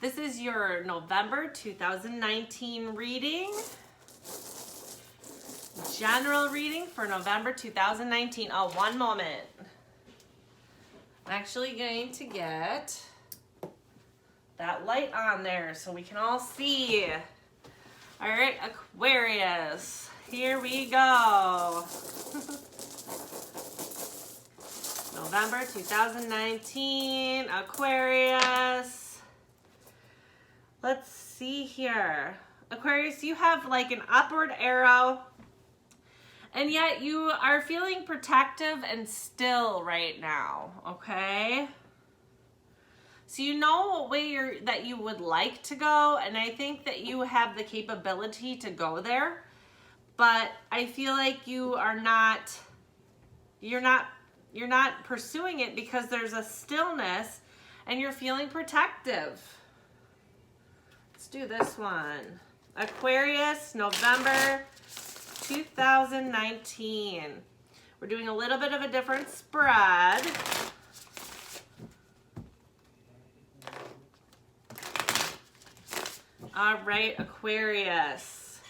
This is your November 2019 reading. General reading for November 2019. Oh, one moment. I'm actually going to get that light on there so we can all see. All right, Aquarius, here we go. November 2019, Aquarius. Let's see here. Aquarius, you have like an upward arrow, and yet you are feeling protective and still right now, okay? So you know what way that you would like to go, and I think that you have the capability to go there, but I feel like you're not pursuing it because there's a stillness and you're feeling protective. Let's do this one. Aquarius, November 2019. We're doing a little bit of a different spread. All right, Aquarius.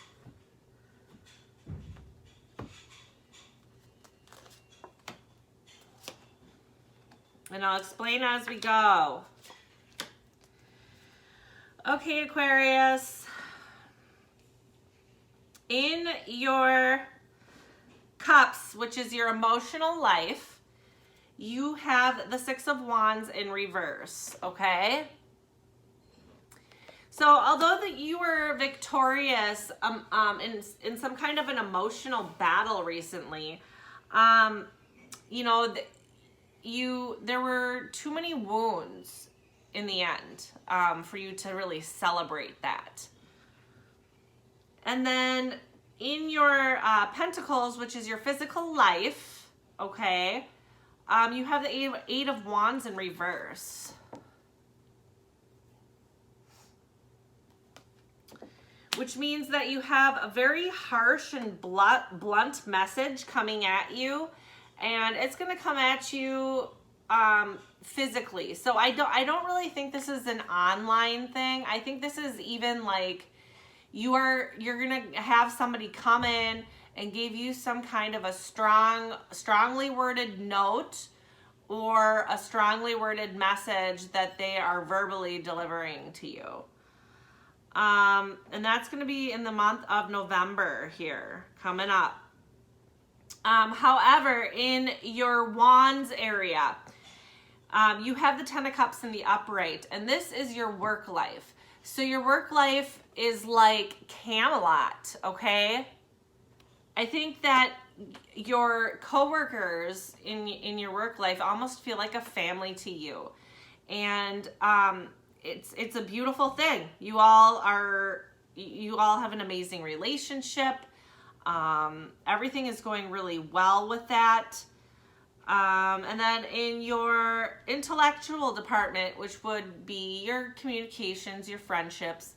And I'll explain as we go. Okay, Aquarius. In your cups, which is your emotional life, you have the Six of Wands in reverse, okay? So although that you were victorious in some kind of an emotional battle recently, you know, there were too many wounds in the end for you to really celebrate that. And then in your pentacles, which is your physical life, okay, you have the Eight of Wands in reverse. Which means that you have a very harsh and blunt message coming at you, and it's going to come at you physically. So I don't really think this is an online thing. I think this is even like you're going to have somebody come in and give you some kind of a strongly worded note or a strongly worded message that they are verbally delivering to you. And that's going to be in the month of November here, coming up. However, in your Wands area, you have the Ten of Cups in the upright, and this is your work life. So your work life is like Camelot, okay? I think that your coworkers in your work life almost feel like a family to you. And, it's a beautiful thing. You all have an amazing relationship. Everything is going really well with that. And then in your intellectual department, which would be your communications, your friendships,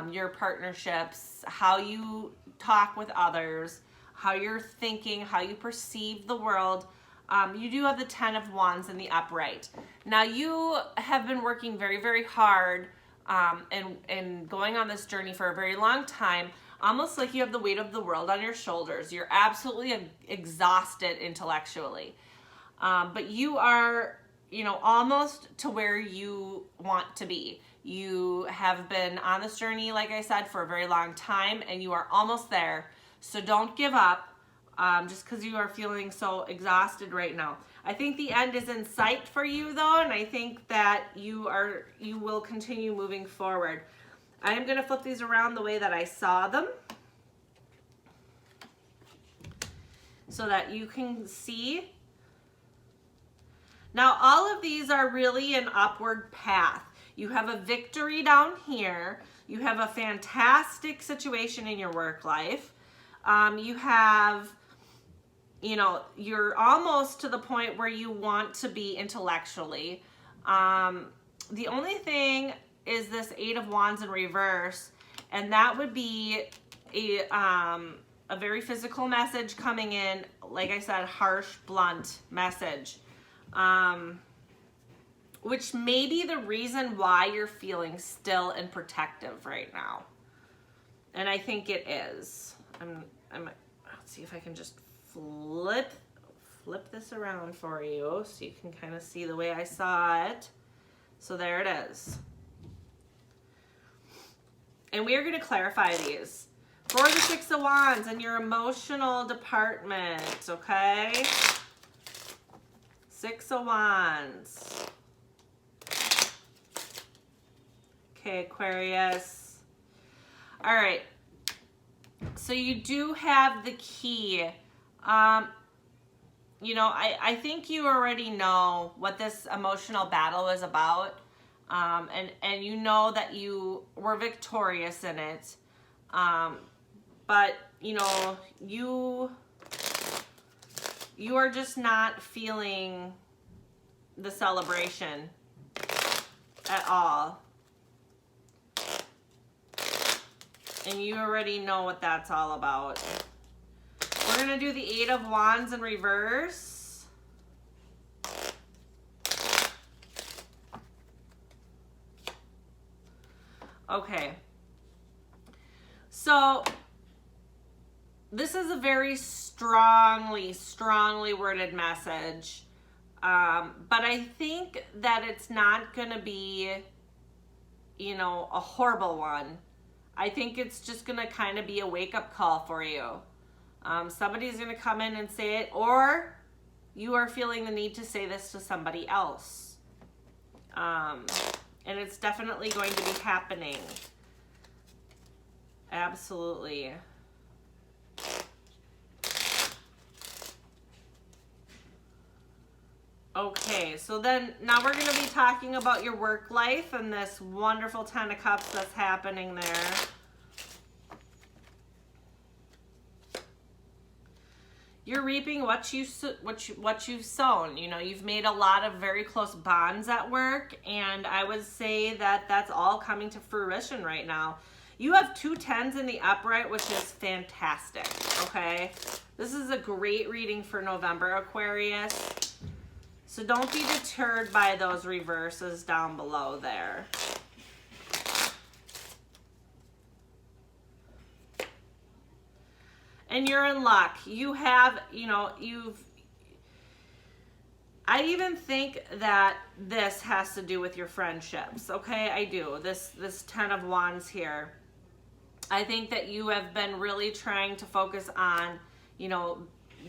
your partnerships, how you talk with others, how you're thinking, how you perceive the world, you do have the Ten of Wands in the upright. Now you have been working very, very hard and going on this journey for a very long time, almost like you have the weight of the world on your shoulders. You're absolutely exhausted intellectually. But you are, you know, almost to where you want to be. You have been on this journey, like I said, for a very long time, and you are almost there. So don't give up. Just because you are feeling so exhausted right now. I think the end is in sight for you though, and I think that you will continue moving forward. I am going to flip these around the way that I saw them so that you can see. Now all of these are really an upward path. You have a victory down here. You have a fantastic situation in your work life. You have, you know, you're almost to the point where you want to be intellectually. The only thing is this Eight of Wands in reverse, and that would be a very physical message coming in, like I said, harsh, blunt message. which may be the reason why you're feeling still and protective right now. And I think it is. Let's see if I can just flip this around for you so you can kind of see the way I saw it. So there it is. And we are going to clarify these. For the Six of Wands and your emotional department, okay? Six of Wands. Okay, Aquarius. All right. So you do have the key. You know, I think you already know what this emotional battle is about. And you know that you were victorious in it. But, you know, you are just not feeling the celebration at all. And you already know what that's all about. We're going to do the Eight of Wands in reverse. Okay. So, this is a very strongly worded message. But I think that it's not going to be, you know, a horrible one. I think it's just going to kind of be a wake-up call for you. Somebody's going to come in and say it, or you are feeling the need to say this to somebody else. And it's definitely going to be happening. Absolutely. Okay, so then now we're going to be talking about your work life and this wonderful Ten of Cups that's happening there. You're reaping what you've sown. You know, you've made a lot of very close bonds at work, and I would say that that's all coming to fruition right now. You have 2 10s in the upright, which is fantastic, okay? This is a great reading for November, Aquarius. So don't be deterred by those reverses down below there. And you're in luck. You have, you know, I even think that this has to do with your friendships, okay? I do. This Ten of Wands here. I think that you have been really trying to focus on, you know,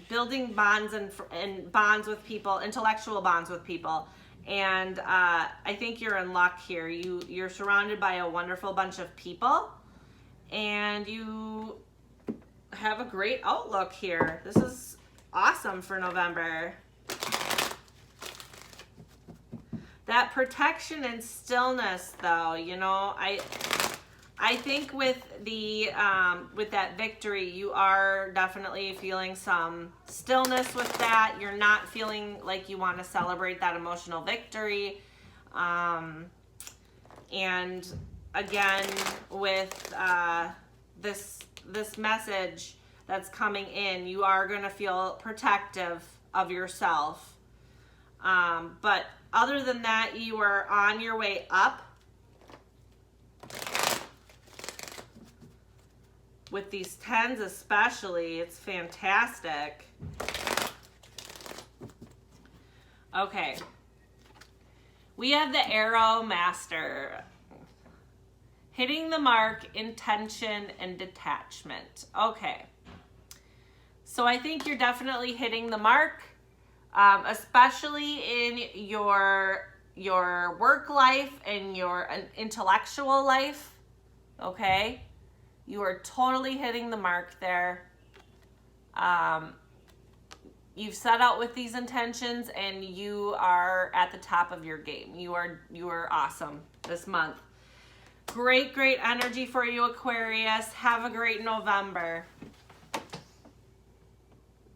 building bonds and bonds with people, intellectual bonds with people. And I think you're in luck here. You're surrounded by a wonderful bunch of people, and you have a great outlook here. This is awesome for November. That protection and stillness, though, you know, I think with that victory, you are definitely feeling some stillness with that. You're not feeling like you want to celebrate that emotional victory. And again, with this message that's coming in, you are going to feel protective of yourself. But other than that, you are on your way up. With these 10s especially, it's fantastic. Okay. We have the Arrow Master. Hitting the mark, intention, and detachment. Okay. So I think you're definitely hitting the mark, especially in your work life and your intellectual life. Okay. You are totally hitting the mark there. You've set out with these intentions, and you are at the top of your game. You are awesome this month. Great energy for you, Aquarius. Have a great November.